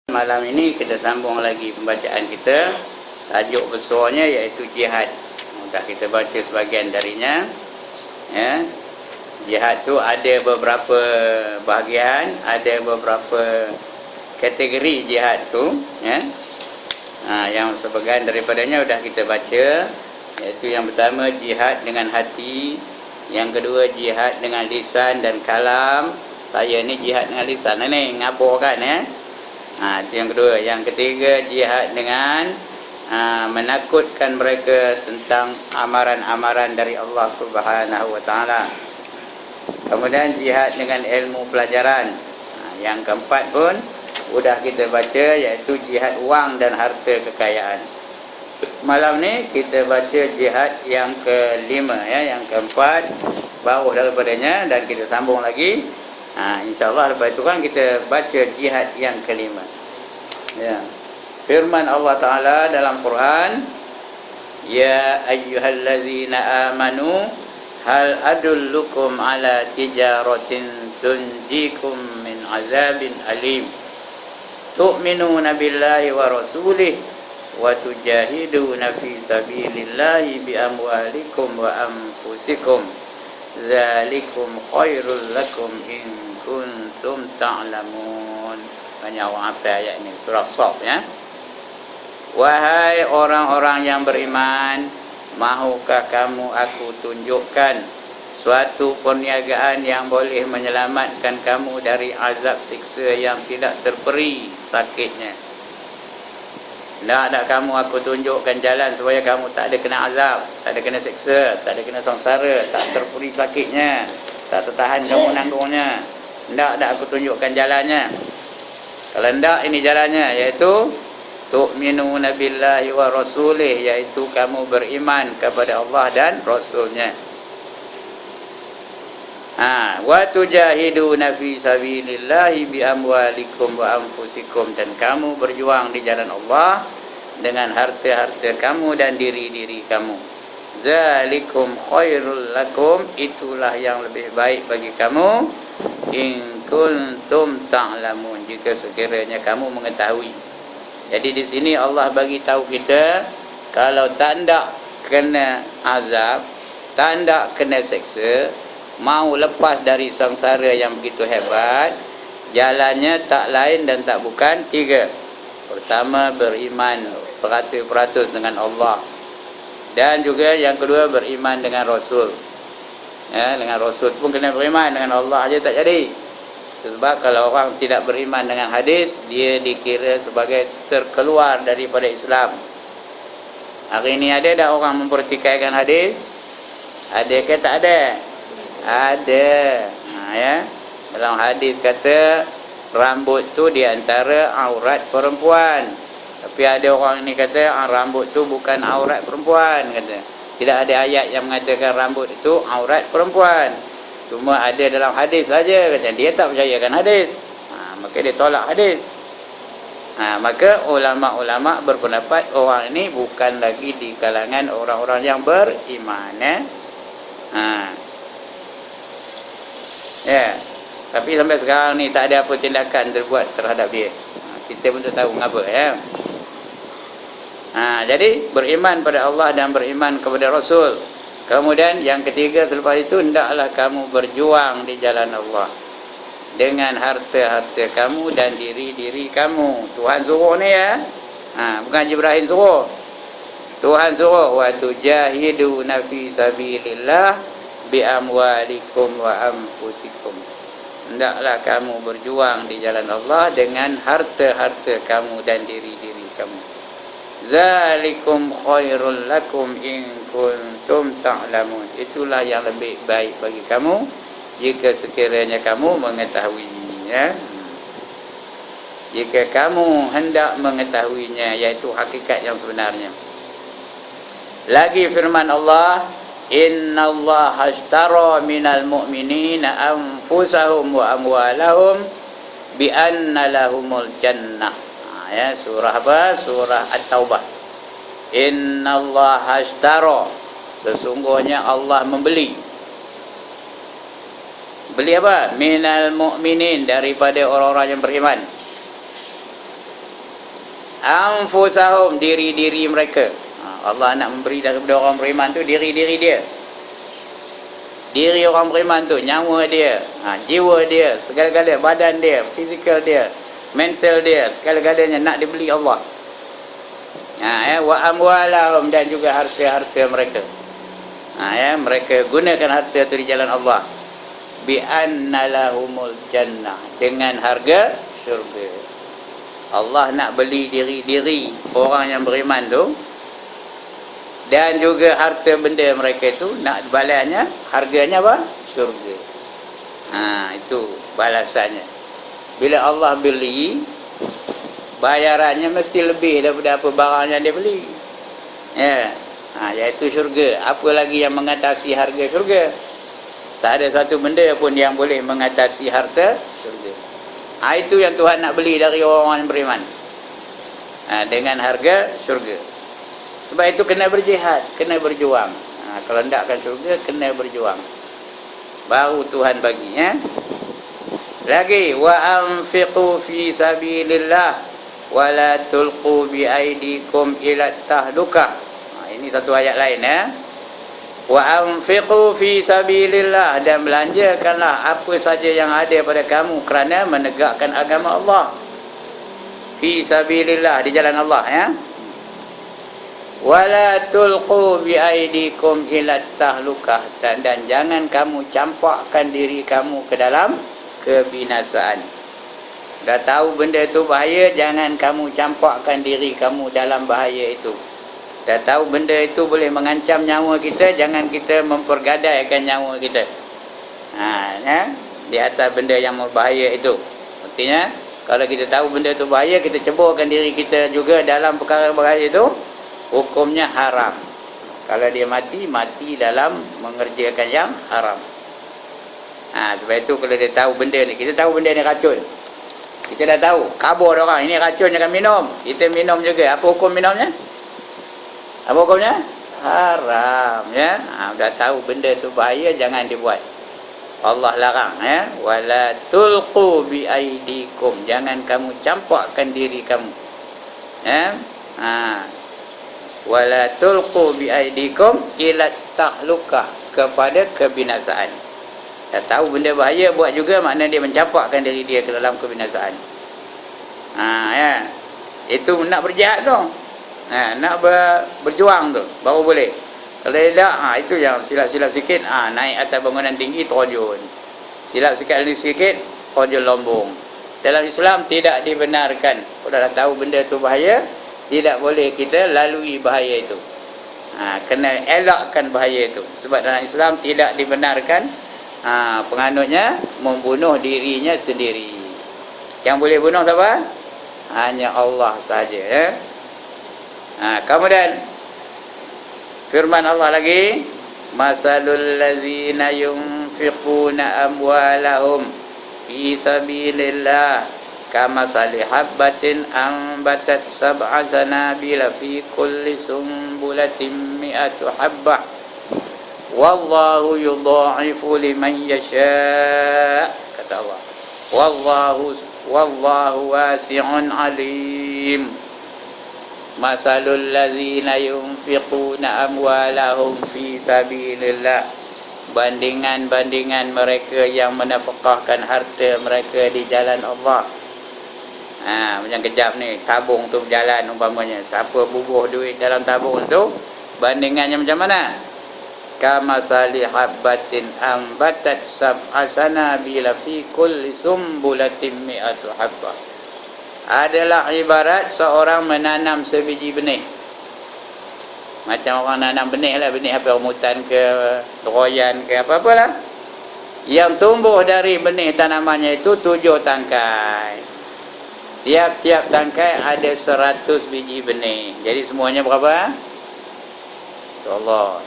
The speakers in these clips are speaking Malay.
Malam ini kita sambung lagi pembacaan kita. Tajuk besarnya iaitu jihad. Dah kita baca sebahagian darinya. Ya. Jihad tu ada beberapa bahagian, ada beberapa kategori jihad tu, ya. Yang sebahagian daripadanya sudah kita baca, iaitu yang pertama jihad dengan hati, yang kedua jihad dengan lisan dan kalam. Saya ni jihad dengan lisan ni ngabur kan, ya. Itu yang kedua. Yang ketiga jihad dengan menakutkan mereka tentang amaran-amaran dari Allah Subhanahu wa taala. Kemudian jihad dengan ilmu pelajaran. Yang keempat pun sudah kita baca, iaitu jihad wang dan harta kekayaan. Malam ni kita baca jihad yang kelima, ya, yang keempat bawah daripadanya, dan kita sambung lagi. InsyaAllah lepas itu kan kita baca jihad yang kelima, ya. Firman Allah Ta'ala dalam Quran, ya ayyuhallazina amanu hal adullukum ala tijaratin tunjikum min azabin alim tu'minuna billahi wa rasulih wa tujahiduna fi sabilillahi bi amwalikum wa anfusikum dzalikum khairul lakum in kuntum ta'lamun. Banyak orang hafal ayat ini, surah Shaf, ya. Wahai orang-orang yang beriman, mahukah kamu aku tunjukkan suatu perniagaan yang boleh menyelamatkan kamu dari azab siksa yang tidak terperi sakitnya? Tak kamu aku tunjukkan jalan supaya kamu tak ada kena azab, tak ada kena siksa, tak ada kena sengsara, tak terperi sakitnya, tak tertahan kamu nanggungnya. Tak aku tunjukkan jalannya. Kalau tak, ini jalannya, iaitu tu'minuna billahi wa rasulih, iaitu kamu beriman kepada Allah dan Rasulnya. Wa tujahiduna fi sabilillahi bi amwalikum wa anfusikum, dan kamu berjuang di jalan Allah dengan harta-harta kamu dan diri-diri kamu. Zalikum khairul lakum, itulah yang lebih baik bagi kamu. In kuntum ta'lamun, jika sekiranya kamu mengetahui. Jadi di sini Allah bagi tahu kita, kalau tak nak kena azab, tak nak kena seksa, mau lepas dari sengsara yang begitu hebat, jalannya tak lain dan tak bukan tiga. Pertama, beriman 100% dengan Allah, dan juga yang kedua beriman dengan Rasul. Ya, dengan Rasul pun kena beriman, dengan Allah aja tak jadi. Sebab kalau orang tidak beriman dengan hadis, dia dikira sebagai terkeluar daripada Islam. Hari ini ada tak orang mempertikaikan hadis? Ada ke tak ada? Ada. Ya. Dalam hadis kata rambut tu di antara aurat perempuan. Tapi ada orang ni kata rambut tu bukan aurat perempuan, kata. Tidak ada ayat yang mengatakan rambut itu aurat perempuan. Cuma ada dalam hadis saja, kata. Dia tak percayakan hadis. Maka dia tolak hadis. Maka ulama-ulama berpendapat orang ini bukan lagi di kalangan orang-orang yang beriman, ya. Ya. Tapi sampai sekarang ni tak ada apa tindakan terbuat terhadap dia. Kita pun tak tahu mengapa, ya. Jadi beriman pada Allah dan beriman kepada Rasul. Kemudian yang ketiga selepas itu, hendaklah kamu berjuang di jalan Allah dengan harta-harta kamu dan diri-diri kamu. Tuhan suruh ni, ya. Bukan Jibril suruh. Tuhan suruh, wa tujahiduna fi sabilillah bi amwalikum wa anfusikum. Hendaklah kamu berjuang di jalan Allah dengan harta-harta kamu dan diri-diri kamu. Zalikum khairul lakum in kuntum ta'lamun. Itulah yang lebih baik bagi kamu jika sekiranya kamu mengetahuinya. Jika kamu hendak mengetahuinya, iaitu hakikat yang sebenarnya. Lagi firman Allah, innallaha ashtara minal mu'minina anfusahum wa amwalahum bi anna lahumul jannah. Ya, surah apa? Surah At-Taubah. Innallaha ashtara, sesungguhnya Allah membeli. Beli apa? Minal mu'minin, daripada orang-orang yang beriman. anfusahum, diri-diri mereka. Allah nak memberi daripada orang beriman tu diri-diri dia. Diri orang beriman tu, nyawa dia, jiwa dia, segala-gala, badan dia, fizikal dia, mental dia, segala-galanya nak dibeli Allah. Wa amwalahum, dan juga harta-harta mereka. Mereka gunakan harta itu di jalan Allah. Bi anna lahumul jannah, dengan harga syurga. Allah nak beli diri-diri orang yang beriman tu, dan juga harta benda mereka itu nak balasnya, harganya apa? Syurga. Itu balasannya. Bila Allah beli, bayarannya mesti lebih daripada apa barang yang dia beli. Iaitu syurga. Apa lagi yang mengatasi harga syurga? Tak ada satu benda pun yang boleh mengatasi harta syurga. Itu yang Tuhan nak beli dari orang-orang yang beriman, dengan harga syurga. Sebab itu kena berjihad, kena berjuang. Kalau hendakkan syurga, kena berjuang, baru Tuhan bagi. Lagi, wa anfiqu fi sabilillah wa la tulqu bi aidikum ila tahlukah. Ini satu ayat lain. Wa anfiqu fi sabilillah, dan belanjakanlah apa saja yang ada pada kamu kerana menegakkan agama Allah. Fi sabilillah, di jalan Allah, wala tulqu bi aidikum ila tahlukah, dan jangan kamu campakkan diri kamu ke dalam kebinasaan. Dah tahu benda itu bahaya, jangan kamu campakkan diri kamu dalam bahaya itu. Dah tahu benda itu boleh mengancam nyawa kita, jangan kita mempergadaikan nyawa kita di atas benda yang berbahaya itu. Artinya, kalau kita tahu benda itu bahaya, kita ceburkan diri kita juga dalam perkara bahaya itu, hukumnya haram. Kalau dia mati, mati dalam mengerjakan yang haram. Sebab itu kalau dia tahu benda ni, kita tahu benda ni racun, kita dah tahu, kabur orang, ini racun, jangan minum, kita minum juga. Apa hukum minumnya? Apa hukumnya? Haram, dah tahu benda tu bahaya, jangan dibuat. Allah larang, wala tulqu bi aidikum, jangan kamu campakkan diri kamu. Wala tulqu bi aidikum ila tahlukah, kepada kebinasaan. Dah tahu benda bahaya, buat juga, makna dia mencampakkan diri dia ke dalam kebinasaan. Itu nak berjihad tu, nak berjuang tu baru boleh. Kalau tidak, itu yang silap-silap sikit, naik atas bangunan tinggi terjun, silap sikit terjun lombong. Dalam Islam tidak dibenarkan. Kalau dah tahu benda tu bahaya, tidak boleh kita lalui bahaya itu. Kena elakkan bahaya itu. Sebab dalam Islam tidak dibenarkan penganutnya membunuh dirinya sendiri. Yang boleh bunuh siapa? Hanya Allah saja. Kemudian firman Allah lagi, masalul ladzina yunfiquna amwalahum fi sabilillah kamasali habbatin ambatat sab'a sanabila fi kulli sumbulatin mi'atu habbah wallahu yudha'ifu liman yasha', kata Allah. Wallahu wasi'un alim. Masalul ladzina yunfiquna amwalahum fi sabilillah, bandingan mereka yang menafkahkan harta mereka di jalan Allah. Macam kejap ni, tabung tu berjalan umpamanya, siapa bubuh duit dalam tabung tu, bandingannya macam mana? Kamasali habbatin ambatat sab'a sanabila fi kulli sumbulatin mi'atu habbah. Adalah ibarat seorang menanam sebiji benih. Macam orang nanam benih lah, benih apa, rambutan ke, royan ke, apa-apalah. Yang tumbuh dari benih tanamannya itu 7 tangkai. Tiap-tiap tangkai ada 100 biji benih. Jadi semuanya berapa? InsyaAllah.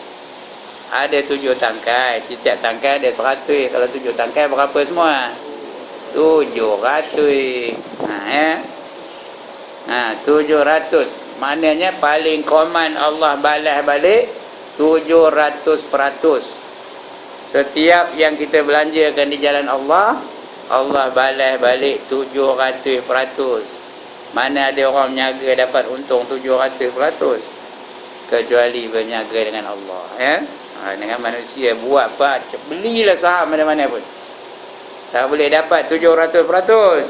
Ada 7 tangkai. Tiap tangkai ada 100. Kalau 7 tangkai berapa semua? 700. 700. Maknanya paling common Allah balas balik 700%. Setiap yang kita belanjakan di jalan Allah, Allah balas balik 700%. Mana ada orang berniaga dapat untung 700%, kecuali berniaga dengan Allah, ya. Dengan manusia buat apa, belilah saham mana-mana pun, tak boleh dapat 700%.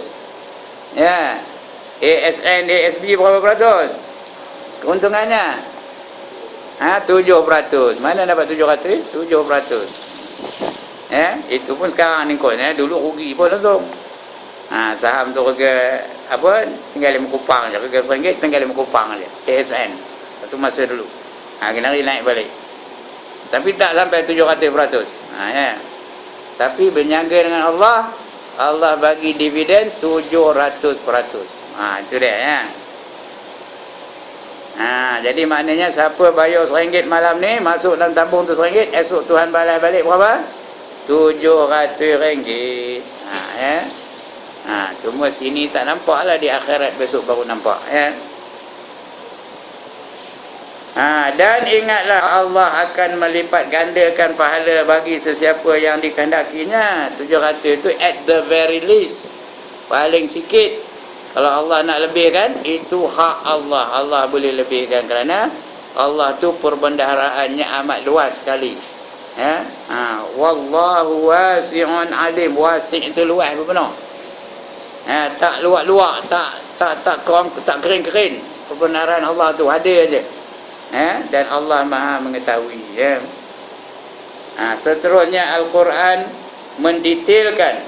Ya. ASN, ASB berapa peratus keuntungannya? 7%. Mana dapat 700? 7%. Ya, itu pun sekarang ni kot, ya. Dulu rugi pun langsung. Saham tu harga apa, tinggal 5 kupang je, harga RM1 tinggal 5 kupang je. ASN. Satu masa dulu. Kena naik balik. Tapi tak sampai 700%. Ya. Tapi berniaga dengan Allah, Allah bagi dividen 700%. Itu dia, ya. Jadi maknanya siapa bayar RM1 malam ni, masuk dalam tabung tu RM1, esok Tuhan balas balik berapa? RM700. Ya. Cuma sini tak nampak lah, di akhirat besok baru nampak, ya. Dan ingatlah Allah akan melipat gandakan pahala bagi sesiapa yang dikehendakinya. 700 itu at the very least, paling sikit. Kalau Allah nak lebihkan, itu hak Allah. Allah boleh lebihkan kerana Allah tu perbendaharaannya amat luas sekali. Ya. Wallahu wasi'un alim. Wasi' itu luas benar. Tak luak-luak, tak kering-kering. Perbendaharaan Allah tu ada aja. Dan Allah Maha mengetahui, ya. Seterusnya Al-Quran mendetailkan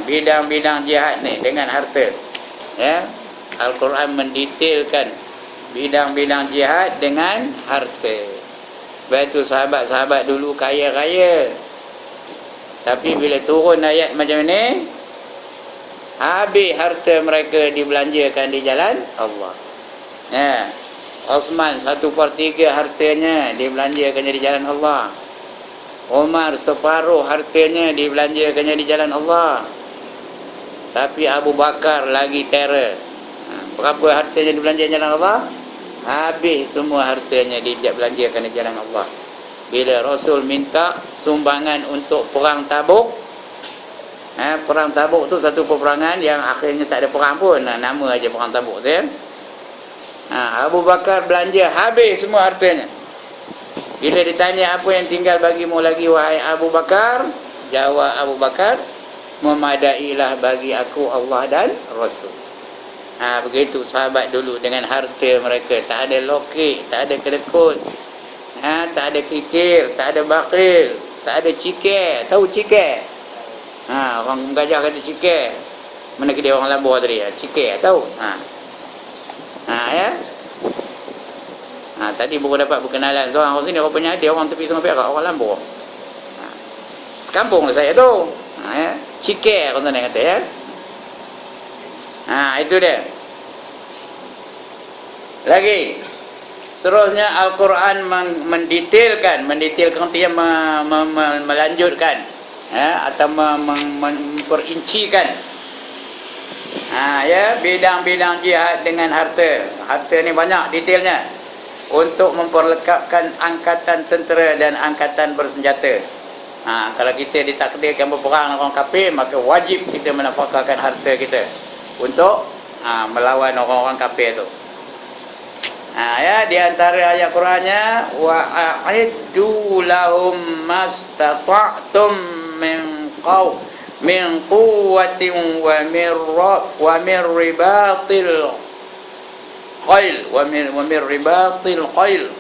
bidang-bidang jihad ni dengan harta, ya. Al-Quran mendetailkan bidang-bidang jihad dengan harta. Sebab itu sahabat-sahabat dulu kaya-kaya, tapi bila turun ayat macam ni, habis harta mereka dibelanjakan di jalan Allah, ya. Osman 1/3 hartanya dibelanjakannya di jalan Allah. Umar separuh hartanya dibelanjakannya di jalan Allah. Tapi Abu Bakar lagi terror. Berapa hartanya dibelanjakan di jalan Allah? Habis semua hartanya dibelanjakan di jalan Allah. Bila Rasul minta sumbangan untuk perang Tabuk, perang Tabuk tu satu peperangan yang akhirnya tak ada perang pun, nama aja perang Tabuk, saya. Abu Bakar belanja habis semua hartanya. Bila ditanya apa yang tinggal bagimu lagi wahai Abu Bakar, jawab Abu Bakar, memadailah bagi aku Allah dan Rasul. Begitu sahabat dulu dengan harta mereka. Tak ada lokek, tak ada kedekut, tak ada kikir, tak ada bakil, tak ada cikir. Tahu cikir? Orang Gajah kata cikir. Mana kedai orang Lambur tadi? Cikir, tahu? Ya. Tadi baru dapat berkenalan seorang orang sini, rupanya dia orang tepi Sungai Perak, orang Lambur. Sekampung lah saya tu. Ya. Cikir orang sana kata, ya. Itu dia. Lagi seterusnya Al-Quran mendetailkan dia melanjutkan, ya, atau memperincikan, ya, bidang-bidang jihad dengan harta. Harta ni banyak detailnya untuk memperlengkapkan angkatan tentera dan angkatan bersenjata. Kalau kita ditakdirkan berperang dengan orang kafir, maka wajib kita menafkahkan harta kita untuk melawan orang-orang kafir tu. Ya, di antara ayat Qurannya, wa a'iddu lahum mastata'tum min quwwatin wa min ribatil qail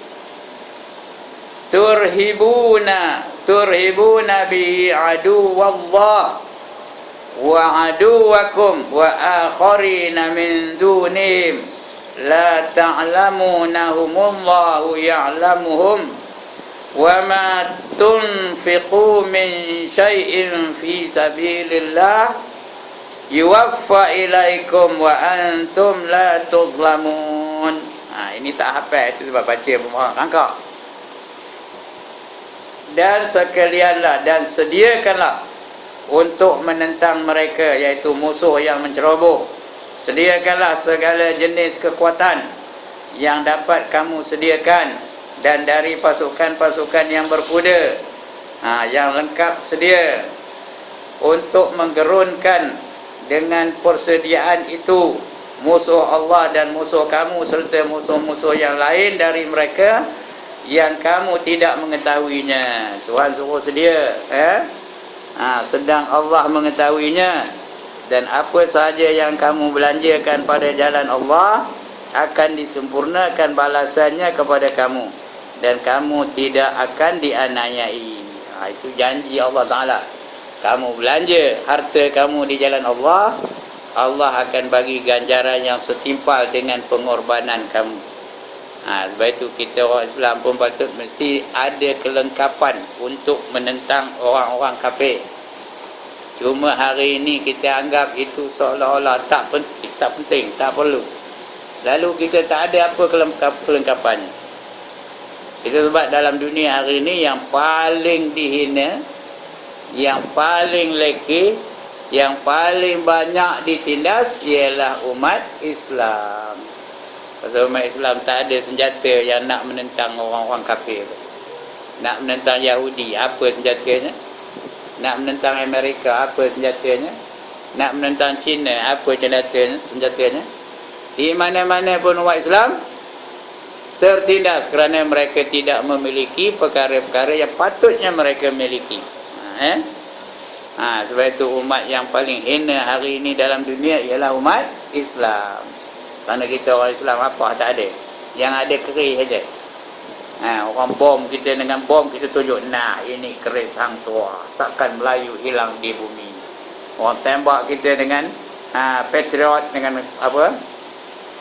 turhibuna bihi aduwallah wa aduwakum wa akharina min dunihim la ta'lamunahumullahu ya'lamuhum wa ma tunfiqu min syai'in fi sabilillah yuwaffa ilaikum wa antum la tuzlamun. Ini tak hafal, itu sebab baca pemaham rangkak. Dan sekalianlah dan sediakanlah untuk menentang mereka, iaitu musuh yang menceroboh. Sediakanlah segala jenis kekuatan yang dapat kamu sediakan, dan dari pasukan-pasukan yang berkuda, yang lengkap sedia, untuk menggerunkan dengan persediaan itu musuh Allah dan musuh kamu serta musuh-musuh yang lain dari mereka yang kamu tidak mengetahuinya. Tuhan suruh sedia, sedang Allah mengetahuinya. Dan apa sahaja yang kamu belanjakan pada jalan Allah akan disempurnakan balasannya kepada kamu, dan kamu tidak akan dianiayai. Itu janji Allah Ta'ala. Kamu belanja harta kamu di jalan Allah, Allah akan bagi ganjaran yang setimpal dengan pengorbanan kamu. Sebab itu kita orang Islam pun patut mesti ada kelengkapan untuk menentang orang-orang kafir. Cuma hari ini kita anggap itu seolah-olah tak penting, tak perlu. Lalu kita tak ada apa kelengkapannya. Itu sebab dalam dunia hari ini yang paling dihina, yang paling lekeh, yang paling banyak ditindas ialah umat Islam. Pasal umat Islam tak ada senjata yang nak menentang orang-orang kafir. Nak menentang Yahudi, apa senjatanya? Nak menentang Amerika, apa senjatanya? Nak menentang China, apa senjatanya? Di mana-mana pun umat Islam tertindas kerana mereka tidak memiliki perkara-perkara yang patutnya mereka miliki. Sebab itu umat yang paling hina hari ini dalam dunia ialah umat Islam. Kerana kita orang Islam apa tak ada. Yang ada keris saja. Orang bom kita dengan bom kita tunjuk, nah ini keris hang tua, takkan Melayu hilang di bumi. Orang tembak kita dengan Patriot, dengan apa,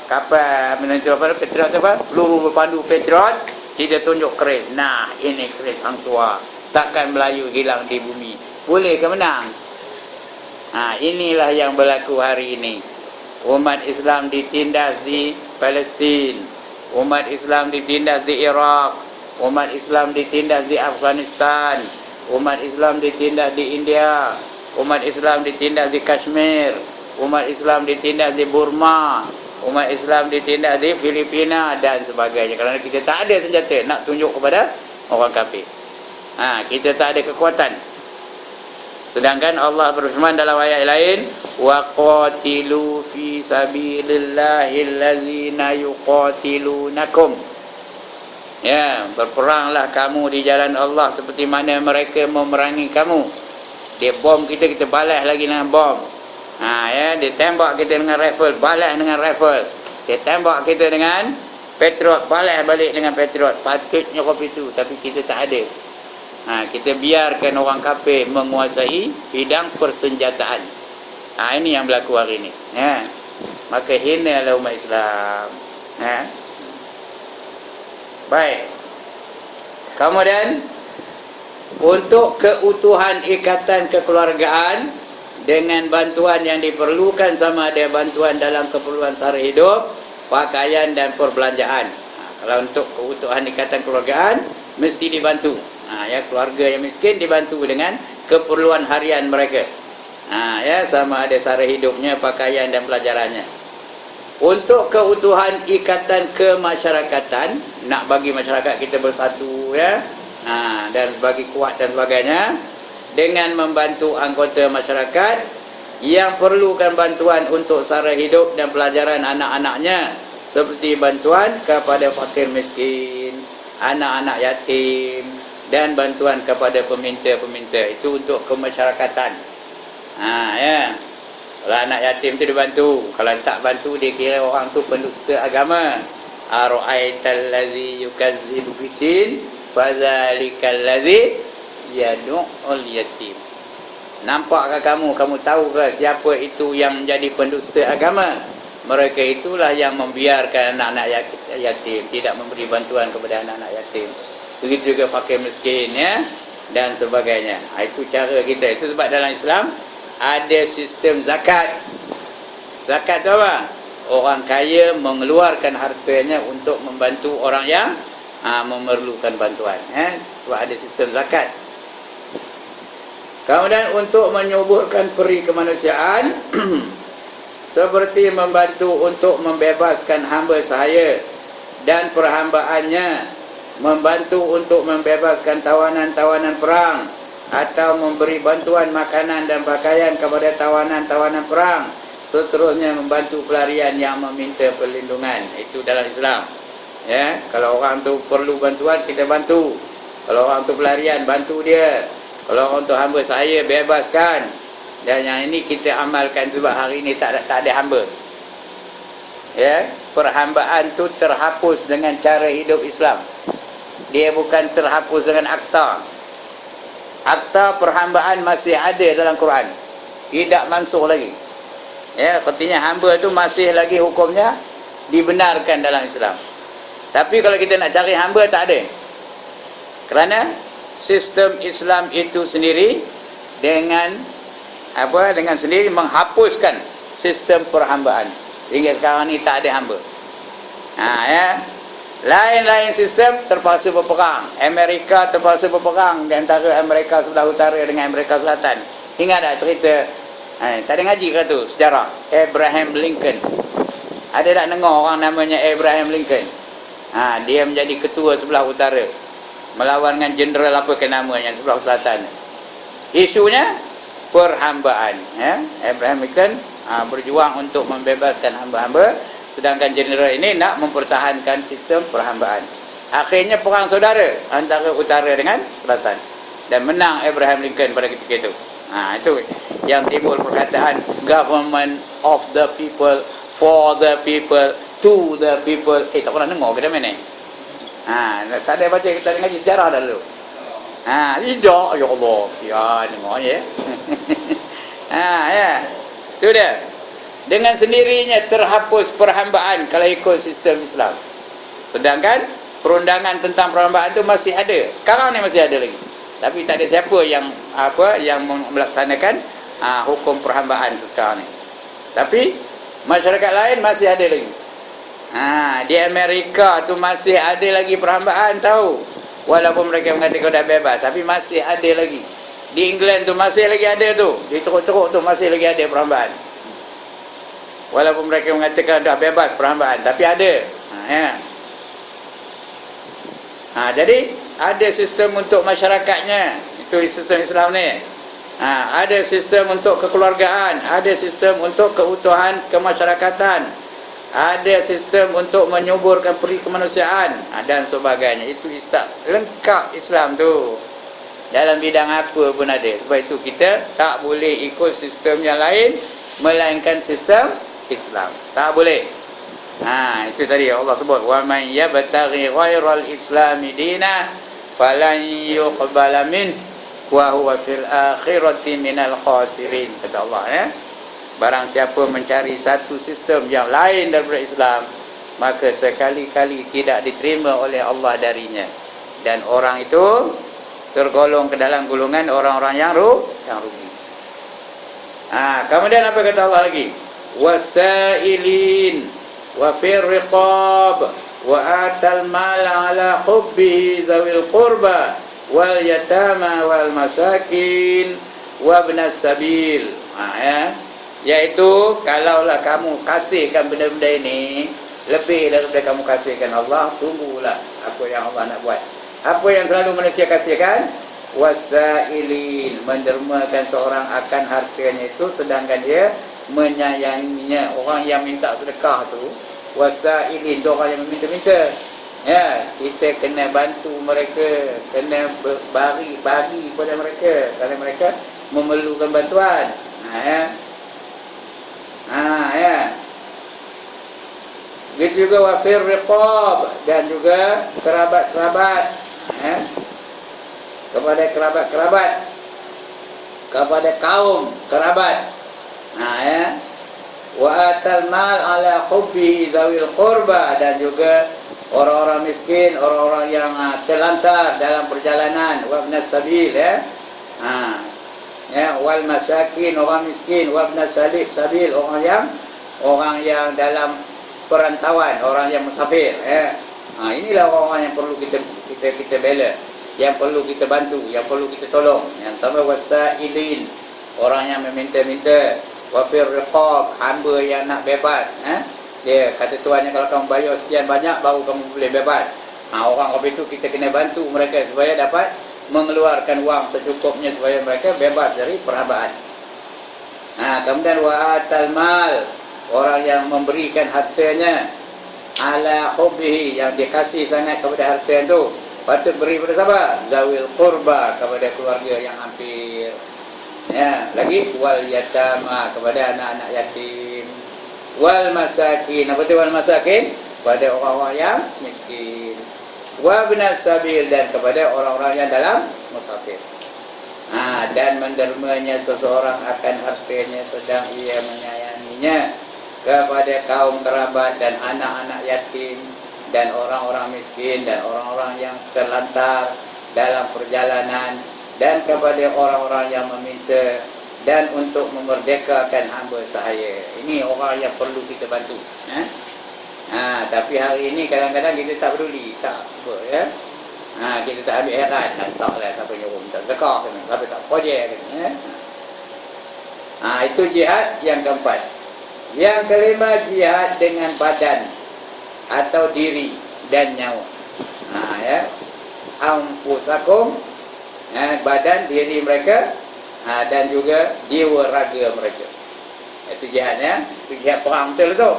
kapal menentu apa, Patriot apa, peluru berpandu Patriot, kita tunjuk keris, nah ini keris hang tua, takkan Melayu hilang di bumi. Boleh ke menang? Inilah yang berlaku hari ini. Umat Islam ditindas di Palestin, umat Islam ditindas di Iraq, umat Islam ditindas di Afghanistan, umat Islam ditindas di India, umat Islam ditindas di Kashmir, umat Islam ditindas di Burma, umat Islam ditindas di Filipina dan sebagainya. Kerana kita tak ada senjata nak tunjuk kepada orang kafir. Kita tak ada kekuatan. Sedangkan Allah berfirman dalam ayat lain, wa qatilu fi sabilillahi allazina yuqatilunakum. Berperanglah kamu di jalan Allah seperti mana mereka memerangi kamu. Dia bom kita, kita balas lagi dengan bom. Dia tembak kita dengan rifle, balas dengan rifle. Dia tembak kita dengan Patriot, balas balik dengan Patriot. Patutnya kopi itu, tapi kita tak ada. Kita biarkan orang kafir menguasai bidang persenjataan. Ini yang berlaku hari ini. Maka hinalah umat Islam. Baik. Kemudian untuk keutuhan ikatan kekeluargaan dengan bantuan yang diperlukan, sama ada bantuan dalam keperluan sara hidup, pakaian dan perbelanjaan. Kalau untuk keutuhan ikatan kekeluargaan mesti dibantu. Keluarga yang miskin dibantu dengan keperluan harian mereka. Sama ada sara hidupnya, pakaian dan pelajarannya. Untuk keutuhan ikatan kemasyarakatan, nak bagi masyarakat kita bersatu, dan bagi kuat dan sebagainya, dengan membantu anggota masyarakat yang perlukan bantuan untuk sara hidup dan pelajaran anak-anaknya, seperti bantuan kepada fakir miskin, anak-anak yatim, dan bantuan kepada peminta-peminta. Itu untuk kemasyarakatan. Kalau anak yatim tu dibantu, kalau tak bantu dia kira orang tu pendusta agama. Ara'aital ladzi yukadzibu biddin fadzalikal ladzi yad'ul yatim. Nampakkah kamu tahu ke siapa itu yang menjadi pendusta agama? Mereka itulah yang membiarkan anak-anak yatim, tidak memberi bantuan kepada anak-anak yatim. Begitu juga fakir miskin, dan sebagainya. Itu cara kita. Itu sebab dalam Islam ada sistem zakat. Zakat tu apa? Orang kaya mengeluarkan hartanya untuk membantu orang yang memerlukan bantuan. Sebab ada sistem zakat. Kemudian untuk menyuburkan peri kemanusiaan seperti membantu untuk membebaskan hamba sahaya dan perhambaannya, membantu untuk membebaskan tawanan-tawanan perang, atau memberi bantuan makanan dan pakaian kepada tawanan-tawanan perang, seterusnya membantu pelarian yang meminta perlindungan. Itu dalam Islam. Ya, kalau orang tu perlu bantuan, kita bantu. Kalau orang tu pelarian, bantu dia. Kalau orang tu hamba saya, bebaskan. Dan yang ini kita amalkan sebab hari ini tak ada hamba. Ya, perhambaan tu terhapus dengan cara hidup Islam. Dia bukan terhapus dengan akta. Akta perhambaan masih ada dalam Quran. Tidak mansuh lagi. Ya, artinya hamba tu masih lagi hukumnya dibenarkan dalam Islam. Tapi kalau kita nak cari hamba, tak ada. Kerana sistem Islam itu sendiri dengan dengan sendiri menghapuskan sistem perhambaan. Sehingga sekarang ni tak ada hamba. Ya. Lain-lain sistem terpaksa berperang. Amerika terpaksa berperang di antara Amerika sebelah utara dengan Amerika Selatan. Ingat tak cerita, tak ada ngaji ke tu sejarah Abraham Lincoln? Ada tak dengar orang namanya Abraham Lincoln? Dia menjadi ketua sebelah utara, melawan dengan jeneral apa ke namanya sebelah selatan. Isunya perhambaan. Abraham Lincoln berjuang untuk membebaskan hamba-hamba, sedangkan jeneral ini nak mempertahankan sistem perhambaan. Akhirnya perang saudara antara utara dengan selatan, dan menang Abraham Lincoln pada ketika itu. Itu yang timbul perkataan government of the people, for the people, to the people. Tak pernah dengar ke mana? Tak ada baca, kita dengar sejarah dah dulu. Tidak, ya Allah, ya dengar ya. Ya. Itu dia. Dengan sendirinya terhapus perhambaan kalau ikut sistem Islam. Sedangkan perundangan tentang perhambaan itu masih ada. Sekarang ni masih ada lagi. Tapi tak ada siapa yang yang melaksanakan hukum perhambaan sekarang ni. Tapi masyarakat lain masih ada lagi. Di Amerika tu masih ada lagi perhambaan, tahu. Walaupun mereka mengatakan dah bebas, tapi masih ada lagi. Di England tu masih lagi ada tu. Di Ceruk-Ceruk tu masih lagi ada perhambaan. Walaupun mereka mengatakan dah bebas perhambaan, tapi ada. Jadi ada sistem untuk masyarakatnya. Itu sistem Islam ni. Ada sistem untuk kekeluargaan, ada sistem untuk keutuhan kemasyarakatan, ada sistem untuk menyuburkan peri kemanusiaan, dan sebagainya. Itu lengkap Islam tu. Dalam bidang apa pun ada. Sebab itu kita tak boleh ikut sistem yang lain melainkan sistem Islam. Tak boleh. Itu tadi Allah sebut, wa man yabtaghi ghairal islami dina falan yuqbala min wa huwa fil akhirati minal khasirin, kata Allah ya. Barang siapa mencari satu sistem yang lain daripada Islam, maka sekali-kali tidak diterima oleh Allah darinya, dan orang itu tergolong ke dalam golongan orang-orang yang rugi. Kemudian apa kata Allah lagi? Wasailin wa fir riqab wa atal mal ala hubbihi zawil qurba wal yatama wal masakin wa ibnas sabil. Iaitu kalaulah kamu kasihkan benda-benda ini lebih daripada kamu kasihkan Allah, tunggulah apa yang Allah nak buat. Apa yang selalu manusia kasihkan? Wasailin, mendermakan seorang akan hartanya itu sedangkan dia menyayanginya. Orang yang minta sedekah tu, wasailin tu orang yang meminta-minta. Ya, kita kena bantu mereka, kena bagi pada mereka kerana mereka memerlukan bantuan. Begitu juga wafir riqab, dan juga kerabat-kerabat, kepada kerabat-kerabat, kepada kaum kerabat. Wa atal mal ala hubbi zawil qurba, dan juga orang-orang miskin, orang-orang yang terlantar dalam perjalanan, wa ibnas sabil wal masakin, orang miskin, wa ibnas sabil, orang yang dalam perantauan, orang yang musafir. Inilah orang-orang yang perlu kita bela, yang perlu kita bantu, yang perlu kita tolong. Yang pertama wasailin, orang yang meminta-minta. Wafir riqab, hamba yang nak bebas. Dia kata tuannya, kalau kamu bayar sekian banyak baru kamu boleh bebas. Orang habis itu kita kena bantu mereka supaya dapat mengeluarkan wang secukupnya supaya mereka bebas dari perhambaan. Kemudian wa atal mal, orang yang memberikan hartanya, ala hubbihi, yang dikasih sangat kepada harta itu, patut beri kepada siapa? Zawil qurba, kepada keluarga yang hampir. Lagi wal yatama, kepada anak-anak yatim. Wal masakin, apa itu wal masakin? Kepada orang-orang yang miskin. Wa binas sabil, dan kepada orang-orang yang dalam musafir. Dan mendermanya seseorang akan hartanya sedang ia menyayanginya kepada kaum kerabat dan anak-anak yatim dan orang-orang miskin dan orang-orang yang terlantar dalam perjalanan, dan kepada orang-orang yang meminta, dan untuk memerdekakan hamba sahaya. Ini orang yang perlu kita bantu. Tapi hari ini kadang-kadang kita tak peduli, tak apa ya. Kita tak ambil heran, taklah siapa nyuruh minta zakah, tapi tak projek. Itu jihad yang keempat. Yang kelima, jihad dengan badan atau diri dan nyawa. Anfusakum, badan diri mereka, dan juga jiwa raga mereka. Itu jihadnya, itu jihad perang betul tu.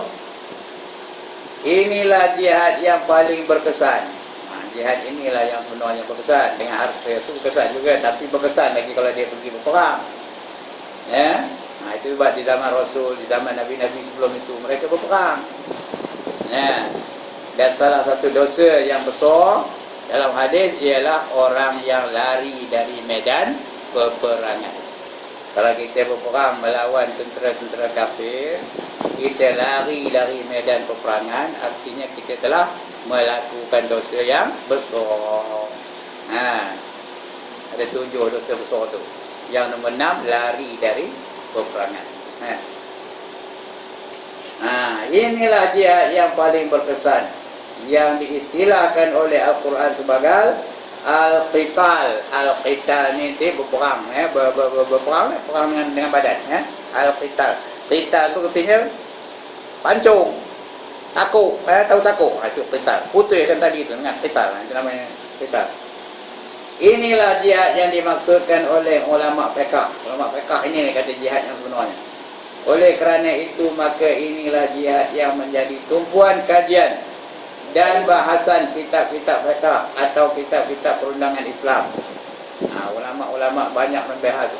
Inilah jihad yang paling berkesan. Jihad inilah yang sebenarnya berkesan. Dengan harta itu berkesan juga, tapi berkesan lagi kalau dia pergi berperang. Itu sebab di zaman Rasul, di zaman Nabi-Nabi sebelum itu, mereka berperang. Dan salah satu dosa yang besar dalam hadis ialah orang yang lari dari medan peperangan. Kalau kita berperang melawan tentera-tentera kafir, kita lari dari medan peperangan, artinya kita telah melakukan dosa yang besar. Ada 7 dosa besar tu. Yang nombor 6, lari dari peperangan. Inilah jihad yang paling berkesan, yang diistilahkan oleh Al-Quran sebagai Al-Qital. Al-Qital ni berperang, berperang, perang dengan badan. Al-Qital. Qital tu artinya pancung, takut, tahu takut. Itu qital. Putihkan tadi itu dengan qital. Itu namanya qital. Inilah jihad yang dimaksudkan oleh ulama fiqh. Ulama fiqh ini kata jihad yang sebenarnya. Oleh kerana itu, maka inilah jihad yang menjadi tumpuan kajian dan bahasan kitab-kitab fiqh atau kitab-kitab perundangan Islam. Ulama-ulama banyak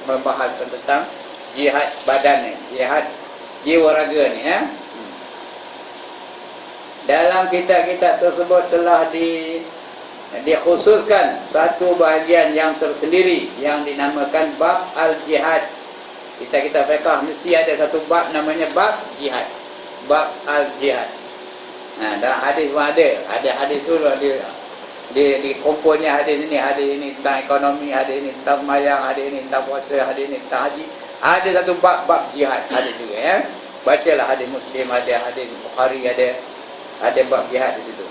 membahaskan tentang jihad badan ni, jihad jiwa raga ni. Dalam kitab-kitab tersebut telah dikhususkan satu bahagian yang tersendiri yang dinamakan bab al-jihad. Kitab-kitab fiqh mesti ada satu bab namanya bab jihad, bab al-jihad. Dan hadis pun ada hadis tu di komponnya hadis ini tentang ekonomi, hadis ini tentang mayang, hadis ini tentang puasa, hadis ini tentang haji. Ada satu bab jihad ada juga. Bacalah hadis Muslim, ada hadis Bukhari, ada bab jihad di situ.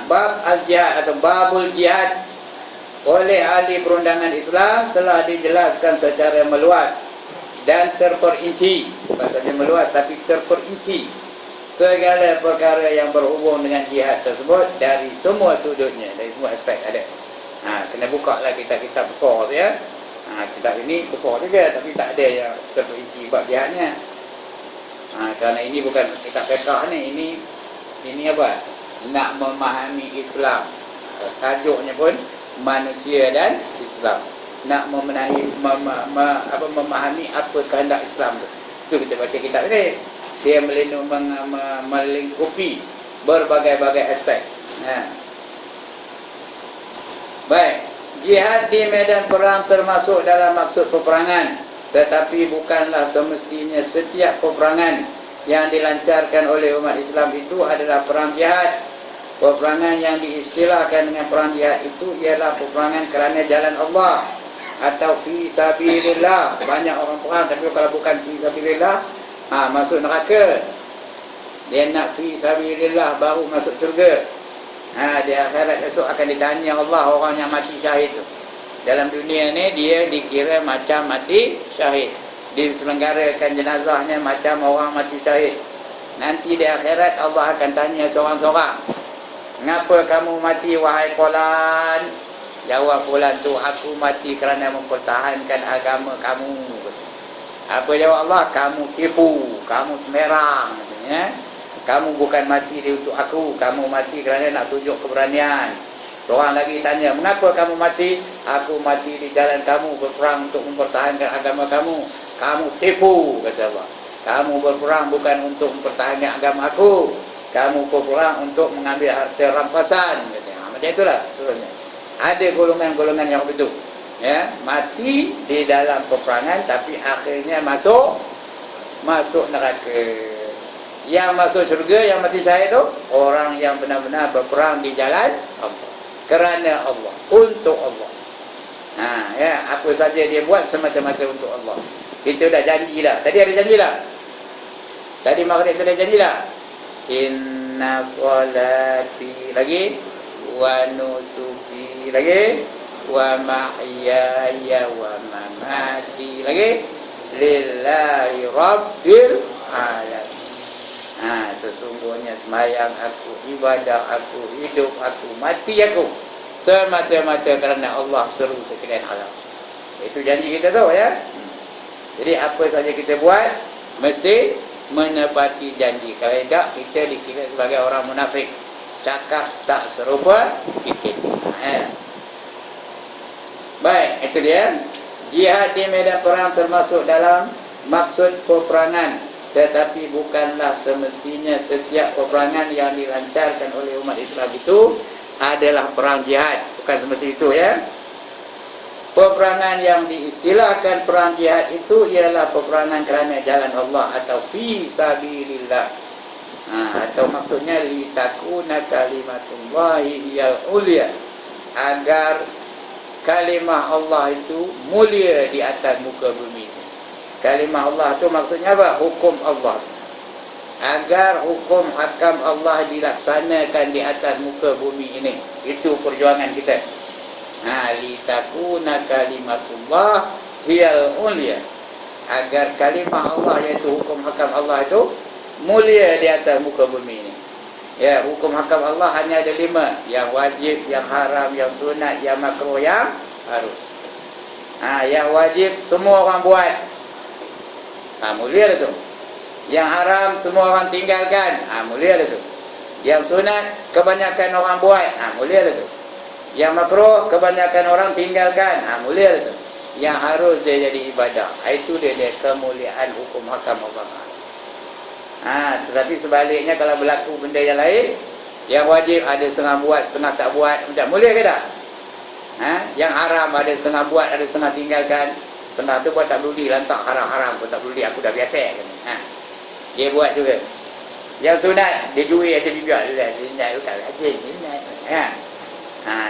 Bab al-jihad atau babul jihad oleh ahli perundangan Islam telah dijelaskan secara meluas dan terperinci. Maksudnya meluas tapi terperinci segala perkara yang berhubung dengan jihad tersebut dari semua sudutnya, dari semua aspek ada. Kena buka lah kitab-kitab besar tu ya. Kitab ini besar juga tapi tak ada yang terperinci bab jihadnya. Kerana ini bukan kitab fiqh ni, ini apa? Nak memahami Islam. Tajuknya pun manusia dan Islam. Nak memahami apa kehendak Islam tu. Itu kita baca kitab ini. Dia melingkupi berbagai-bagai aspek. Baik, jihad di medan perang termasuk dalam maksud peperangan, tetapi bukanlah semestinya setiap peperangan yang dilancarkan oleh umat Islam itu adalah perang jihad. Peperangan yang diistilahkan dengan perang jihad itu ialah peperangan kerana jalan Allah atau fi sabilillah. Banyak orang perang tapi kalau bukan fi sabilillah, masuk neraka. Dia nak fi sabilillah baru masuk syurga. Di akhirat esok akan ditanya Allah orang yang mati syahid tu. Dalam dunia ni dia dikira macam mati syahid, diselenggarakan jenazahnya macam orang mati syahid. Nanti di akhirat Allah akan tanya seorang-seorang, "Ngapa kamu mati wahai fulan?" Jawab bulan tu, aku mati kerana mempertahankan agama kamu. Apa jawab Allah? Kamu tipu, kamu merang, katanya. Kamu bukan mati dia untuk aku, kamu mati kerana nak tunjuk keberanian. Seorang lagi tanya, mengapa kamu mati? Aku mati di jalan kamu, berperang untuk mempertahankan agama kamu. Kamu tipu, kata Allah. Kamu berperang bukan untuk mempertahankan agama aku, kamu berperang untuk mengambil harta rampasan, katanya. Macam itulah sebenarnya. Ada golongan-golongan yang begitu, ya, mati di dalam peperangan tapi akhirnya masuk neraka. Yang masuk syurga, yang mati syahid tu orang yang benar-benar berperang di jalan Allah, kerana Allah, untuk Allah. Ya, apa saja dia buat semata-mata untuk Allah. Kita dah janjilah. Tadi ada janjilah. Tadi maghrib tu ada janjilah. Inna salati lagi, wa nusuki lagi, wa mahyaya wa mamati lagi, lillahi rabbil alamin. Sesungguhnya sembahyang aku, ibadah aku, hidup aku, mati aku, semata-mata kerana Allah seru sekalian alam. Itu janji kita tu, ya. Jadi apa saja kita buat mesti menepati janji. Kalau tidak, kita dikira sebagai orang munafik, cakap tak serupa fikir. Baik, itu dia. Jihad di medan perang termasuk dalam maksud peperangan, tetapi bukanlah semestinya setiap peperangan yang dilancarkan oleh umat Islam itu adalah perang jihad. Bukan semesti itu, ya. Peperangan yang diistilahkan perang jihad itu ialah peperangan kerana jalan Allah atau fi sabilillah. Atau maksudnya litakuna kalimatullahi hiyal ulya, agar kalimah Allah itu mulia di atas muka bumi. Kalimah Allah itu maksudnya apa? Hukum Allah. Agar hukum hakam Allah dilaksanakan di atas muka bumi ini. Itu perjuangan kita. Litakuna kalimatullah hiyal ulya, agar kalimah Allah, iaitu hukum hakam Allah itu mulia di atas muka bumi ini. Ya, hukum hakam Allah hanya ada 5. Yang wajib, yang haram, yang sunat, yang makruh, yang harus. Yang wajib semua orang buat, mulia itu. Yang haram semua orang tinggalkan, mulia itu. Yang sunat kebanyakan orang buat, mulia itu. Yang makruh kebanyakan orang tinggalkan, mulia itu. Yang harus dia jadi ibadah, itu dia kemuliaan hukum hakam Allah. Tetapi sebaliknya, kalau berlaku benda yang lain, yang wajib ada setengah buat, setengah tak buat, macam mulia ke tak? Yang haram ada setengah buat, ada setengah tinggalkan. Setengah tu buat tak peduli, lantak haram-haram pun tak peduli, aku dah biasa. Dia buat juga. Yang sunat, dia jual ada bibir, sunat tu tak ada sunat.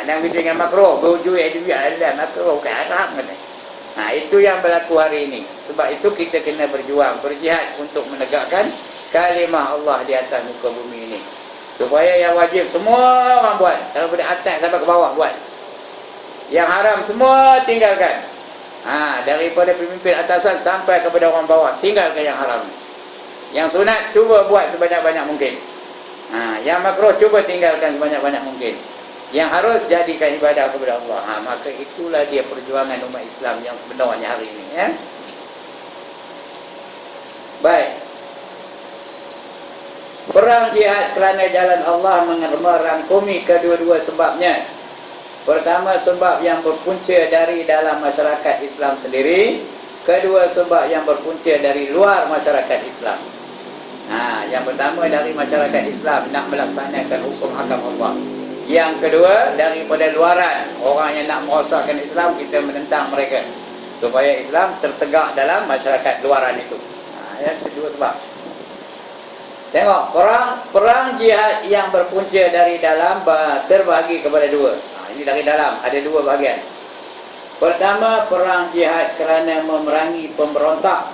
Dan begitu dengan makruh, berjual ada bibir, ada makruh, bukan haram. Itu yang berlaku hari ini. Sebab itu kita kena berjuang, berjihad untuk menegakkan kalimah Allah di atas muka bumi ini. Supaya yang wajib semua orang buat, kalau dari atas sampai ke bawah buat. Yang haram semua tinggalkan. Daripada pemimpin atasan sampai kepada orang bawah, tinggalkan yang haram. Yang sunat cuba buat sebanyak-banyak mungkin. Yang makruh cuba tinggalkan sebanyak-banyak mungkin. Yang harus jadikan ibadah kepada Allah. Maka itulah dia perjuangan umat Islam yang sebenarnya hari ini, ya. Baik. Perang jihad kerana jalan Allah merangkumi kedua-dua sebabnya. Pertama, sebab yang berpunca dari dalam masyarakat Islam sendiri. Kedua, sebab yang berpunca dari luar masyarakat Islam. Yang pertama dari masyarakat Islam, nak melaksanakan hukum hakam Allah. Yang kedua, daripada luaran, orang yang nak merosakkan Islam, kita menentang mereka supaya Islam tertegak dalam masyarakat luaran itu. Yang kedua sebab. Tengok, perang jihad yang berpunca dari dalam terbahagi kepada 2. Ini dari dalam, ada 2 bahagian. Pertama, perang jihad kerana memerangi pemberontak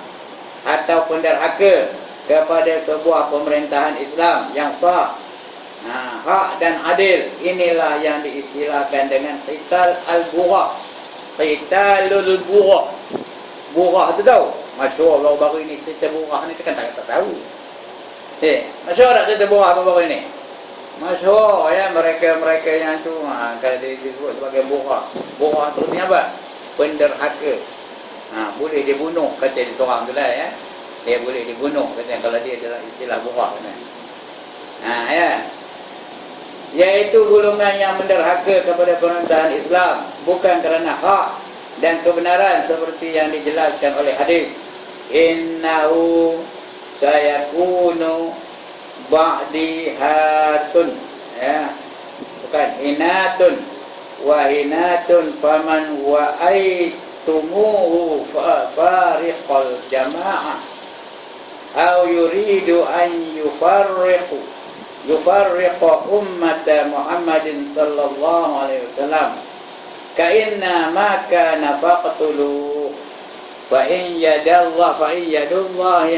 atau penderhaka kepada sebuah pemerintahan Islam yang sah, hak dan adil. Inilah yang diistilahkan dengan qital al-burah. Qitalul burah. Burah tu tahu? Masyhur baru-baru ini cerita burah ni, kan tak tahu. Masyhur tak cerita burah baru-baru ini? Masyhur ya mereka-mereka yang tu kalau disebut sebagai borah. Borah tu ni apa? Penderhaka. Boleh dibunuh kata dia seorang tu lah ya. Dia boleh dibunuh kata kalau dia dalam istilah borah kan. Ya. Iaitu golongan yang menderhaka kepada pemerintahan Islam bukan kerana hak dan kebenaran seperti yang dijelaskan oleh hadis. Innahu sayakunu ba'di hatun, ya, bukan hinatun wa hinatun faman wa'aitumuhu fariqal jama'ah au yuridu an yufarriqa ummata Muhammadin sallallahu alaihi wasallam ka'inna ma kana faqtulu fa in yadullahi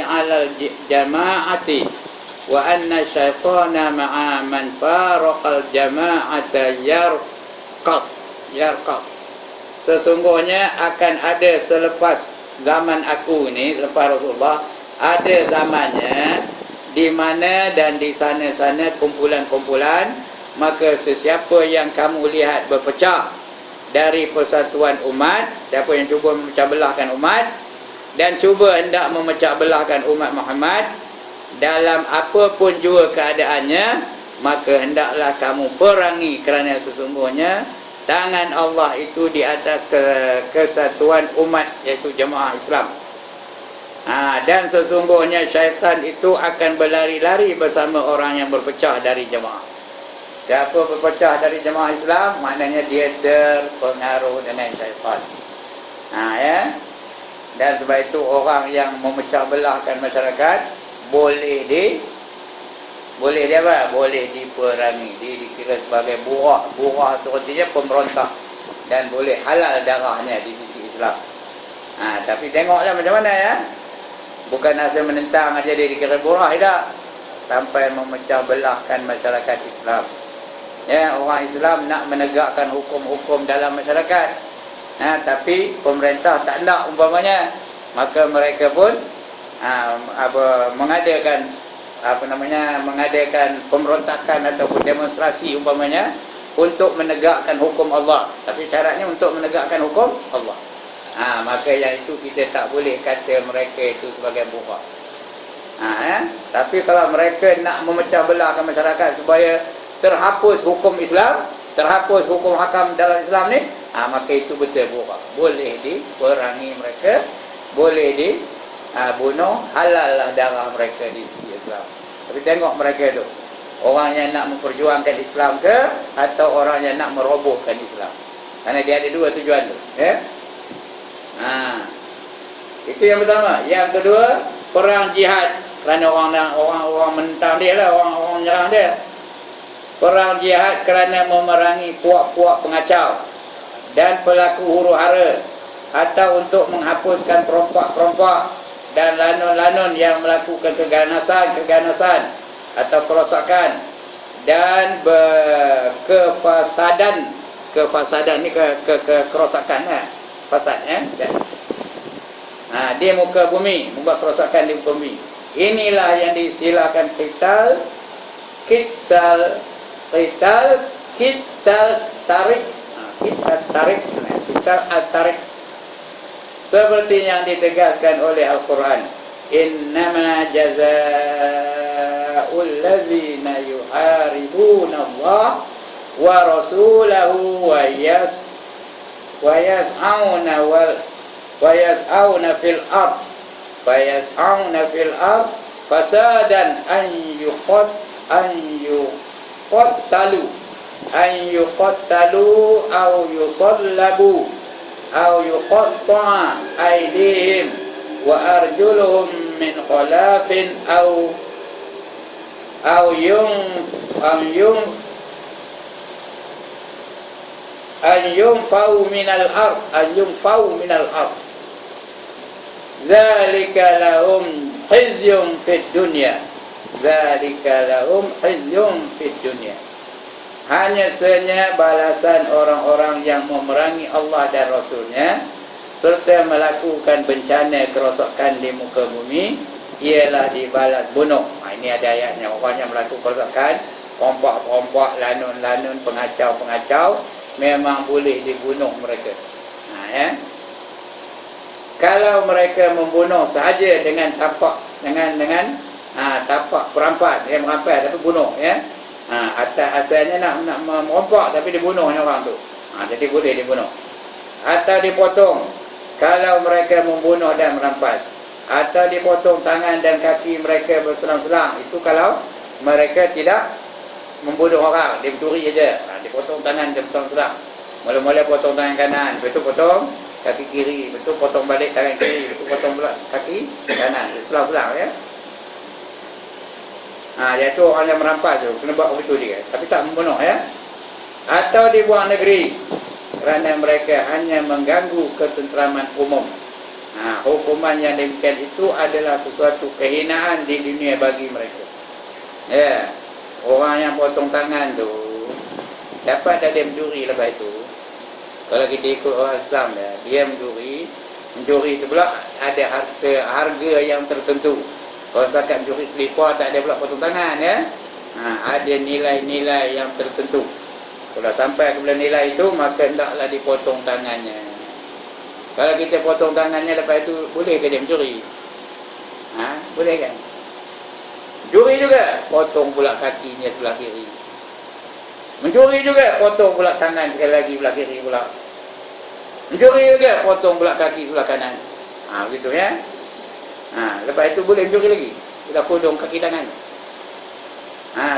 'alal jama'ati wa anna syaitana ma'a man faraqal jama'ata yarqab. Sesungguhnya akan ada selepas zaman aku ni, selepas Rasulullah, ada zamannya di mana dan di sana-sana kumpulan-kumpulan, maka sesiapa yang kamu lihat berpecah dari persatuan umat, siapa yang cuba memecah belahkan umat dan cuba hendak memecah belahkan umat Muhammad dalam apapun jua keadaannya, maka hendaklah kamu perangi kerana sesungguhnya tangan Allah itu di atas kesatuan umat, iaitu jemaah Islam. Dan sesungguhnya syaitan itu akan berlari-lari bersama orang yang berpecah dari jemaah. Siapa berpecah dari jemaah Islam, maknanya dia terpengaruh dengan syaitan. Ya. Dan sebab itu orang yang memecah belahkan masyarakat boleh apa? Boleh diperangi. Dia dikira sebagai burah. Burah itu artinya pemberontak dan boleh halal darahnya di sisi Islam. Tapi tengoklah macam mana ya. Bukan asal menentang aja dia dikira burah, tidak. Sampai memecah belahkan masyarakat Islam. Ya, orang Islam nak menegakkan hukum-hukum dalam masyarakat. Tapi pemerintah tak nak umpamanya, maka mereka pun mengadakan pemberontakan ataupun demonstrasi umpamanya untuk menegakkan hukum Allah. Tapi syaratnya untuk menegakkan hukum Allah. Maka yang itu kita tak boleh kata mereka itu sebagai burah. Tapi kalau mereka nak memecah belahkan masyarakat supaya terhapus hukum Islam, terhapus hukum hakam dalam Islam ni, maka itu betul burah. Boleh diperangi mereka, boleh bunuh, halal lah darah mereka di sisi Islam. Tapi tengok mereka tu, orang yang nak memperjuangkan Islam ke atau orang yang nak merobohkan Islam. Kerana dia ada dua tujuan tu, ya. Itu yang pertama. Yang kedua, perang jihad. Kerana orang menentang dia lah, orang nyerang dia. Perang jihad kerana memerangi puak-puak pengacau dan pelaku huru-hara, atau untuk menghapuskan perompak-perompak dan lanun-lanun yang melakukan keganasan atau kerosakan dan kefasadan ni kerosakan fasad di muka bumi, membuat kerosakan di muka bumi. Inilah yang disilakan qital tarik seperti yang ditegaskan oleh Al-Quran. Innama jazaa'ul ladzina yuharibuna Allah wa rasulahu wa yas'auna fil ard fasadan an yuqattalu aw yusallabu aw yuqatta'a aydihim wa arjuluhum min khilafin aw yunfau minal ard dzalika lahum khizyun fid dunya hanya saja balasan orang-orang yang memerangi Allah dan Rasulnya serta melakukan bencana kerosakan di muka bumi ialah dibalas bunuh. Ini ada ayatnya. Orang yang melakukan kerosakan Perompak-perompak, lanun-lanun, pengacau-pengacau, memang boleh dibunuh mereka. Ya. Kalau mereka membunuh sahaja dengan tapak, dengan tapak perampas, dia merampas tapi bunuh, ya. Asalnya nak merompak tapi dibunuh orang tu. Jadi boleh dibunuh. Atau dipotong kalau mereka membunuh dan merampas. Atau dipotong tangan dan kaki mereka berselang-selang. Itu kalau mereka tidak membunuh orang, dia mencuri saja. Dipotong tangan dia berselang-selang. Mula-mula potong tangan kanan, lepas tu potong kaki kiri, lepas tu potong balik tangan kiri, lepas tu potong pula kaki kanan, selang-selang, ya. Iaitu orang yang merampas tu kena buat begitu juga, tapi tak membunuh, ya. Atau dibuang negeri kerana mereka hanya mengganggu ketenteraman umum. Hukuman yang demikian itu adalah sesuatu kehinaan di dunia bagi mereka. Ya, orang yang potong tangan tu dapat tak dia mencuri lepas itu? Kalau kita ikut orang Islam dia mencuri itu pula ada harga yang tertentu. Kalau setakat mencuri selipar tak ada pula potong tangan, ya. Ada nilai-nilai yang tertentu. Kalau sampai ke bulan nilai itu, maka hendaklah dipotong tangannya. Kalau kita potong tangannya lepas itu, boleh ke dia mencuri? Boleh kan? Mencuri juga, potong pula kakinya sebelah kiri. Mencuri juga, potong pula tangan sekali lagi sebelah kiri pula. Mencuri juga, potong pula kaki sebelah kanan. Begitu, ya. Lepas itu boleh mencuri lagi. Kita kodong kaki tangan.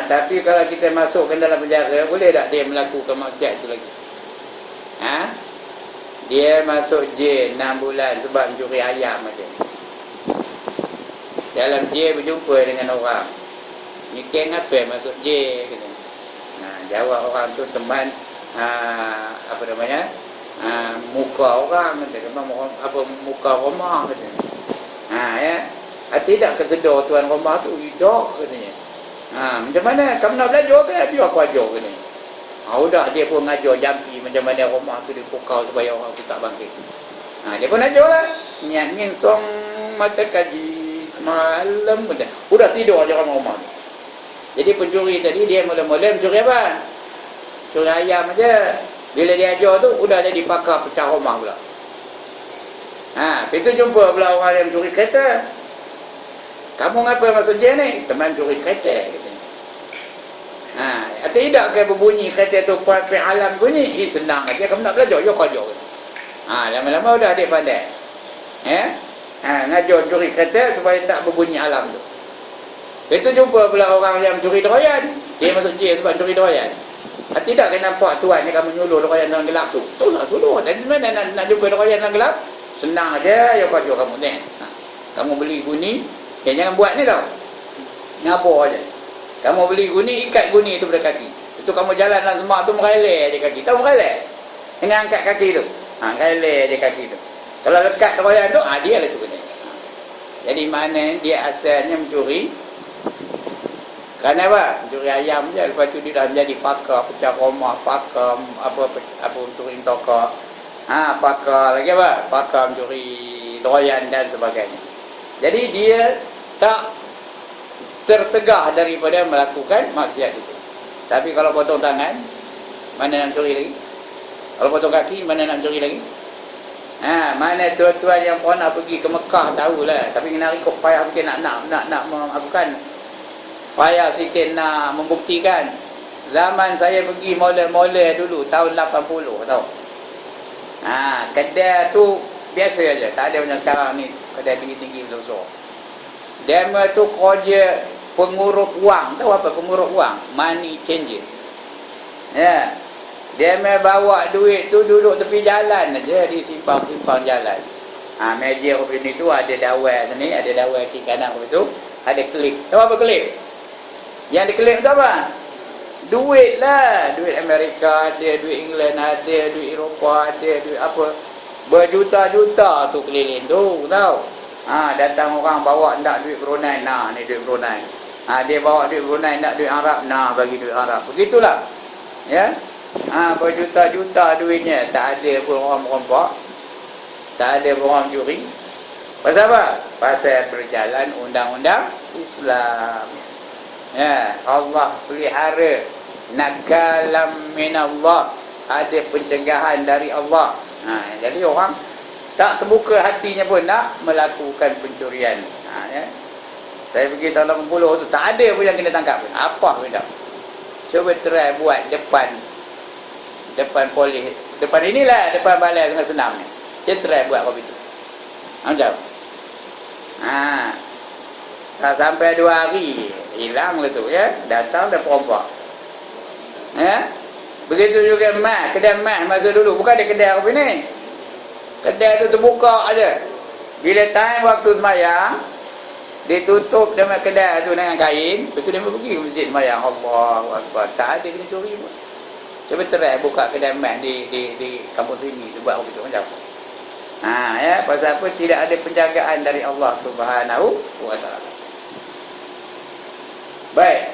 Tapi kalau kita masukkan dalam penjara, boleh tak dia melakukan maksiat itu lagi? Dia masuk jail 6 bulan sebab mencuri ayam aja. Dalam jail berjumpa dengan orang. Mikir ngapa masuk jail? Jawab orang tu teman muka orang kata, muka rumah kata. Ya. Tidak kesedar tuan rumah tu hidup katanya. Macam mana kamu nak belajar ke? Biar aku ajar katanya. Udah dia pun ngajar jampi macam mana rumah tu dipukau supaya orang tu tak bangkit. Dia pun ajar lah. Nyanyi song mata kaji semalam pun udah tidur aja orang rumah tu. Jadi pencuri tadi dia mula-mula mencuri apa? Curi ayam aja. Bila dia ajar tu udah jadi pakar pecah rumah pula. Itu jumpa pula orang yang mencuri kereta. Kamu ngapa masuk jail ni? Teman curi kereta katanya. Tidak ke berbunyi kereta tu sampai alam bunyi? Senang aja kamu nak belajar, kau ajar. Lama-lama udah dia pandai. Ngajar curi kereta supaya tak berbunyi alam tu. Itu jumpa pula orang yang mencuri derayan. Dia masuk jail sebab curi derayan. Tidak ke nampak tuan ni kamu nyuluh derayan dalam gelap tu? Tu tak suluh. Tadi mana nak jumpa derayan dalam gelap? Senang aja, kau ajar kamu ni. Kamu beli guni, jangan buat ni tau. Ngabur aja. Kamu beli guni, ikat guni tu pada kaki. Itu kamu jalan dalam semak tu mereleh je kaki. Tahu mereleh? Dengan angkat kaki tu. Mereleh je kaki tu. Kalau lekat derayan tu, dia lah tu kena. Jadi mana dia asalnya mencuri. Kerana apa? Mencuri ayam je. Lepas tu dia dah menjadi pakar pecah rumah, pakar apa mencuri tokak. Pakar lagi apa? Pakar mencuri derayan dan sebagainya. Jadi dia tak tertegah daripada melakukan maksiat itu. Tapi kalau potong tangan, mana nak curi lagi? Kalau potong kaki, mana nak curi lagi? Mana tuan-tuan yang pernah pergi ke Mekah tahulah. Tapi kena ikut payah sikit nak bukan payah sikit nak membuktikan. Zaman saya pergi mula-mula dulu tahun 80 tahu. Kedai tu biasa aja, tak ada macam sekarang ni kedai tinggi-tinggi besar-besar. Dia tu kerja pengurus wang. Tahu apa pengurus wang? Money changer. Ya. Dia bawa duit tu duduk tepi jalan aja, di simpang-simpang jalan. Meja opini tu ada dawai sini, ada dawai kiri kanan begitu, ada klip. Tahu apa klip? Yang diklip tu apa? Duit lah, duit Amerika ada, duit England ada, duit Eropah ada, duit apa? Berjuta-juta tu keliling tu, tahu? Datang orang bawa nak duit Brunei, ni duit Brunei. Dia bawa duit Brunei nak duit Arab, bagi duit Arab. Begitulah. Ya. Berjuta-juta duitnya, tak ada pun orang merompak, tak ada pun orang curi. Pasal apa? Pasal berjalan undang-undang Islam. Ya, Allah pelihara nakalam minallah, ada pencegahan dari Allah. Jadi orang tak terbuka hatinya pun nak melakukan pencurian. Ya. Saya pergi tahun 80 tu, tak ada pun yang kena tangkap pun. Apa pun tak. Cuba try buat depan polis, depan inilah, depan balai dengan senam ni. Cuba try buat kopi tu. Macam. Tak sampai 2 hari hilang lah tu, ya. Datang dah perompak. Ya. Begitu juga mas, kedai mas masa dulu. Bukan ada kedai kopi ni. Kedai tu terbuka aja. Bila time waktu sembahyang, ditutup dengan kedai tu dengan kain, lepas tu dia pergi ke masjid sembahyang. Allahu Akbar. Tak ada kena curi pun. Cuba try buka kedai mas di kampung sini tu buat kopi tu macam. Ya, pasal apa? Tidak ada penjagaan dari Allah Subhanahu wa taala. Baik.